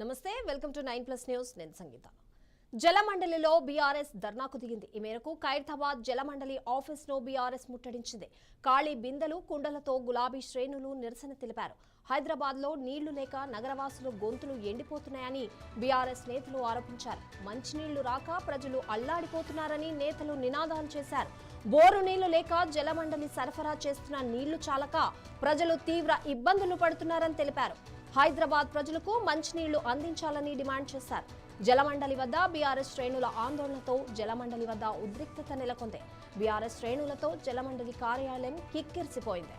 నమస్తే, welcome to 9+ news. నేను సంగీత. జలమండలిలో BRS ధర్నాకు దిగింది. ఈ మేరకు ఖైరతాబాద్ జలమండలి ఆఫీస్లో బీఆర్ఎస్ ముట్టడించింది. ఖాళీ బిందెలు, కుండలతో గులాబీ శ్రేణులు నిరసన తెలిపారు. హైదరాబాద్లో నీళ్లు లేక నగరవాసులు గొంతులు ఎండిపోతున్నాయని బీఆర్ఎస్ నేతలు ఆరోపించారు. మంచినీళ్లు రాక ప్రజలు అల్లాడిపోతున్నారని నేతలు నినాదాలు చేశారు. బోరు నీళ్లు లేక జలమండలి సరఫరా చేస్తున్న నీళ్లు చాలక ప్రజలు తీవ్ర ఇబ్బందులు పడుతున్నారని తెలిపారు. హైదరాబాద్ ప్రజలకు మంచినీళ్లు అందించాలని డిమాండ్ చేశారు. జలమండలి వద్ద బీఆర్ఎస్ శ్రేణుల ఆందోళనతో జలమండలి వద్ద ఉద్రిక్తత నెలకొంది. బీఆర్ఎస్ శ్రేణులతో జలమండలి కార్యాలయం కిక్కిరిసిపోయింది.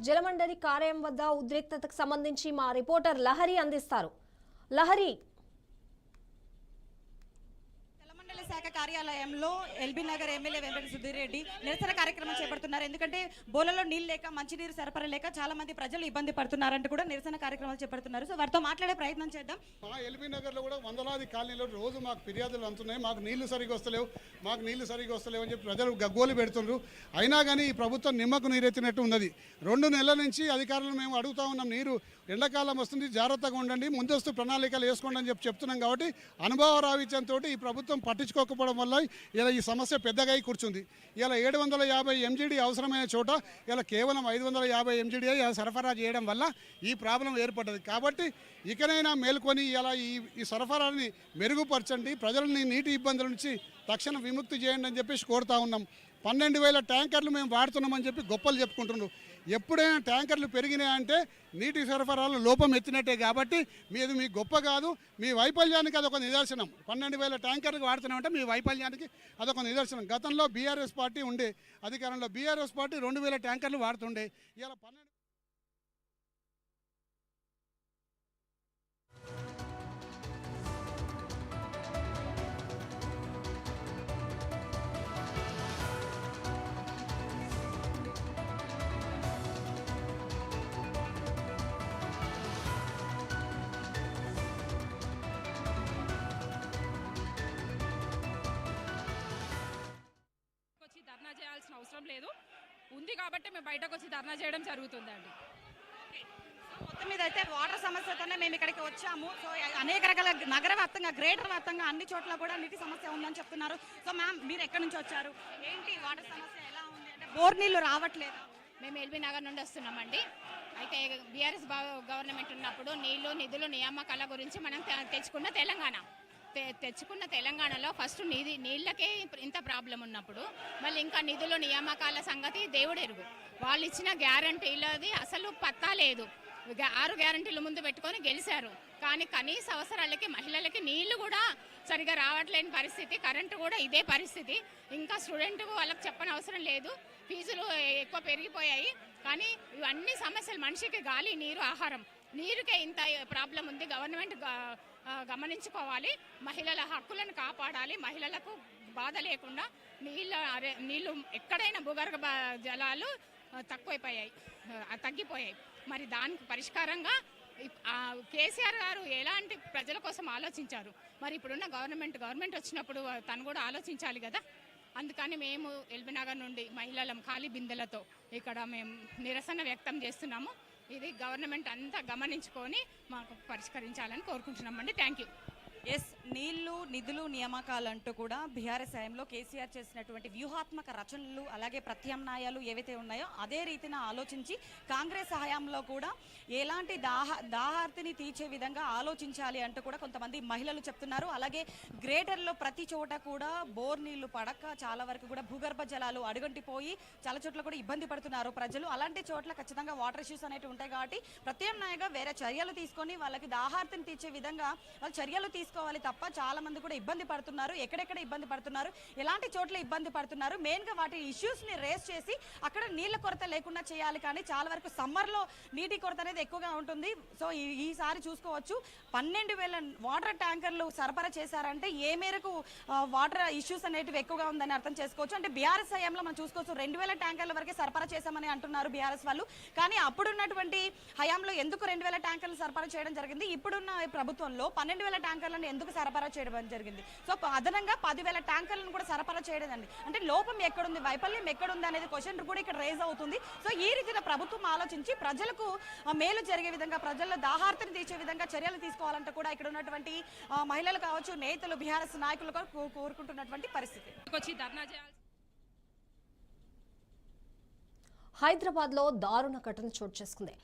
జలమండలి కార్యాలయం వద్ద ఉద్రిక్తతకు సంబంధించి మా రిపోర్టర్ లహరి అందిస్తారు. లహరి, జలమండలి శాఖ కార్యాలయంలో ఎల్బీ నగర్ ఎమ్మెల్యే వెంకట సుధీర్ రెడ్డి నిరసన కార్యక్రమం చేపడుతున్నారు. ఎందుకంటే బోలలో నీళ్ళు లేక మంచినీరు సరఫరా లేక చాలా మంది ప్రజలు ఇబ్బంది పడుతున్నారంటూ కూడా నిరసన కార్యక్రమాలు చేపడుతున్నారు. సో వారితో మాట్లాడే ప్రయత్నం చేద్దాం. మా ఎల్బీ నగర్లో కూడా వందలాది కాలనీలో రోజు మాకు ఫిర్యాదులు అందుతున్నాయి. మాకు నీళ్లు సరిగ్గా వస్తలేవు అని చెప్పి ప్రజలు గగ్గోలు పెడుతున్నారు. అయినా కానీ ఈ ప్రభుత్వం నిమ్మకు నీరెత్తినట్టు ఉన్నది. 2 నెలల నుంచి అధికారులను మేము అడుగుతా ఉన్నాం, నీరు ఎండాకాలం వస్తుంది, జాగ్రత్తగా ఉండండి, ముందస్తు ప్రణాళికలు వేసుకోండి అని చెప్తున్నాం. కాబట్టి అనుభవ రావిత్యంతో ఈ ప్రభుత్వం పట్టించుకోకపోవడం వల్ల ఇలా ఈ సమస్య పెద్దగా కూర్చుంది. ఇలా 750 MGD అవసరమైన చోట ఇలా కేవలం 550 MGD సరఫరా చేయడం వల్ల ఈ ప్రాబ్లం ఏర్పడ్డది. కాబట్టి ఇకనైనా మేల్కొని ఇలా ఈ సరఫరాని మెరుగుపరచండి, ప్రజలని నీటి ఇబ్బందుల నుంచి తక్షణ విముక్తి చేయండి అని చెప్పేసి కోరుతా ఉన్నాం. 12,000 ట్యాంకర్లు మేము వాడుతున్నామని చెప్పి గొప్పలు చెప్పుకుంటున్నారు. ఎప్పుడైనా ట్యాంకర్లు పెరిగినాయంటే నీటి సరఫరాలో లోపం ఎత్తినట్టే. కాబట్టి మీది మీ గొప్ప కాదు, మీ వైఫల్యానికి అదొక నిదర్శనం. 12,000 ట్యాంకర్లు వాడుతున్నామంటే మీ వైఫల్యానికి అదొక నిదర్శనం. గతంలో బీఆర్ఎస్ పార్టీ ఉండే అధికారంలో బీఆర్ఎస్ పార్టీ 2,000 ట్యాంకర్లు వాడుతుండే. ఇలా 12 ధర్నా చేయాల్సిన అవసరం లేదు, ఉంది కాబట్టి మేము బయటకు వచ్చి ధర్నా చేయడం జరుగుతుందండి. మొత్తం మీద అయితే వాటర్ సమస్యతోనే మేము ఇక్కడికి వచ్చాము. సో అనేక రకాల నగర వ్యాప్తంగా, గ్రేటర్ వ్యాప్తంగా అన్ని చోట్ల కూడా నీటి సమస్య ఉందని చెప్తున్నారు. సో మ్యామ్, మీరు ఎక్కడి నుంచి వచ్చారు, ఏంటి వాటర్ సమస్య ఎలా ఉంది? అంటే బోర్ నీళ్ళు రావట్లేదు. మేము ఎల్బీ నగర్ నుండి వస్తున్నామండి. అయితే బీఆర్ఎస్ గవర్నమెంట్ ఉన్నప్పుడు నీళ్లు, నిధులు, నియామకాల గురించి మనం తెచ్చుకున్న తెలంగాణలో ఫస్ట్ నీళ్ళకే ఇంత ప్రాబ్లం ఉన్నప్పుడు మళ్ళీ ఇంకా నిధులు, నియామకాల సంగతి దేవుడు ఎరుగు. వాళ్ళు ఇచ్చిన గ్యారంటీలది అసలు పత్తా లేదు. 6 గ్యారంటీలు ముందు పెట్టుకొని గెలిచారు, కానీ కనీస అవసరాలకి మహిళలకి నీళ్లు కూడా సరిగా రావట్లేని పరిస్థితి. కరెంటు కూడా ఇదే పరిస్థితి. ఇంకా స్టూడెంట్ వాళ్ళకి చెప్పని అవసరం లేదు, ఫీజులు ఎక్కువ పెరిగిపోయాయి. కానీ ఇవన్నీ సమస్యలు, మనిషికి గాలి, నీరు, ఆహారం, నీరుకే ఇంత ప్రాబ్లం ఉంది. గవర్నమెంట్ గమనించుకోవాలి, మహిళల హక్కులను కాపాడాలి, మహిళలకు బాధ లేకుండా నీళ్ళు ఎక్కడైనా భూగర్భ జలాలు తగ్గిపోయాయి. మరి దానికి పరిష్కారంగా కేసీఆర్ గారు ఎలాంటి ప్రజల కోసం ఆలోచించారు. మరి ఇప్పుడున్న గవర్నమెంట్ వచ్చినప్పుడు తను కూడా ఆలోచించాలి కదా. అందుకని మేము ఎల్బీ నగర్ నుండి మహిళలం ఖాళీ బిందెలతో ఇక్కడ మేము నిరసన వ్యక్తం చేస్తున్నాము. ఇది గవర్నమెంట్ అంతా గమనించుకొని మాకు పరిష్కరించాలని కోరుకుంటున్నామండి. Thank you. ఎస్ నీళ్లు నిధులు నియామకాలంటూ కూడా బీఆర్ఎస్ హయాంలో కేసీఆర్ చేసినటువంటి వ్యూహాత్మక రచనలు అలాగే ప్రత్యామ్నాయాలు ఏవైతే ఉన్నాయో అదే రీతిన ఆలోచించి కాంగ్రెస్ హయాంలో కూడా ఎలాంటి దాహార్తిని తీర్చే విధంగా ఆలోచించాలి అంటూ కూడా కొంతమంది మహిళలు చెప్తున్నారు. అలాగే గ్రేటర్లో ప్రతి చోట కూడా బోర్ నీళ్లు పడక చాలా వరకు కూడా భూగర్భ జలాలు అడుగంటిపోయి చాలా చోట్ల కూడా ఇబ్బంది పడుతున్నారు ప్రజలు. అలాంటి చోట్ల ఖచ్చితంగా వాటర్ ఇష్యూస్ అనేవి ఉంటాయి కాబట్టి ప్రత్యామ్నాయంగా వేరే చర్యలు తీసుకొని వాళ్ళకి దాహార్తిని తీర్చే విధంగా వాళ్ళు చర్యలు తీసుకోవాలి తప్ప చాలా మంది కూడా ఇబ్బంది పడుతున్నారు. ఎక్కడెక్కడ ఇబ్బంది పడుతున్నారు, ఎలాంటి చోట్ల ఇబ్బంది పడుతున్నారు, మెయిన్గా వాటి ఇష్యూస్ని రేస్ చేసి అక్కడ నీళ్ళ కొరత లేకుండా చేయాలి. కానీ చాలా వరకు సమ్మర్లో నీటి కొరత అనేది ఎక్కువగా ఉంటుంది. సో ఈసారి చూసుకోవచ్చు 12,000 వాటర్ ట్యాంకర్లు సరఫరా చేశారంటే ఏ మేరకు వాటర్ ఇష్యూస్ అనేటివి ఎక్కువగా ఉందని అర్థం చేసుకోవచ్చు. అంటే బీఆర్ఎస్ హయాంలో మనం చూసుకోవచ్చు 2,000 ట్యాంకర్ల వరకే సరఫరా చేశామని అంటున్నారు బీఆర్ఎస్ వాళ్ళు. కానీ అప్పుడున్నటువంటి హయాంలో ఎందుకు 2,000 ట్యాంకర్లు సరఫరా చేయడం జరిగింది, ఇప్పుడున్న ప్రభుత్వంలో 12,000 ట్యాంకర్లను ఎందుకు సరఫరా చేయడం జరిగింది. సో అదనంగా 10,000 ట్యాంకర్లను కూడా సరఫరా చేయడం అండి. అంటే లోపం ఎక్కడుంది, వైఫల్యం ఎక్కడుంది అనేది క్వశ్చన్ కూడా ఇక్కడ రేజ్ అవుతుంది. సో ఈ రీతిలో ప్రభుత్వం ఆలోచించి ప్రజలకు మేలు జరిగే విధంగా, ప్రజల్లో దాహార్తిని తీర్చే విధంగా చర్యలు తీసుకోవాలంటే కూడా ఇక్కడ ఉన్నటువంటి మహిళలు కావచ్చు, నేతలు, బీఆర్ఎస్ నాయకులు కోరుకుంటున్నటువంటి పరిస్థితి. వచ్చి ధర్నా చేయాలి. హైదరాబాద్లో దారుణ ఘటన చోటు చేసుకుంది.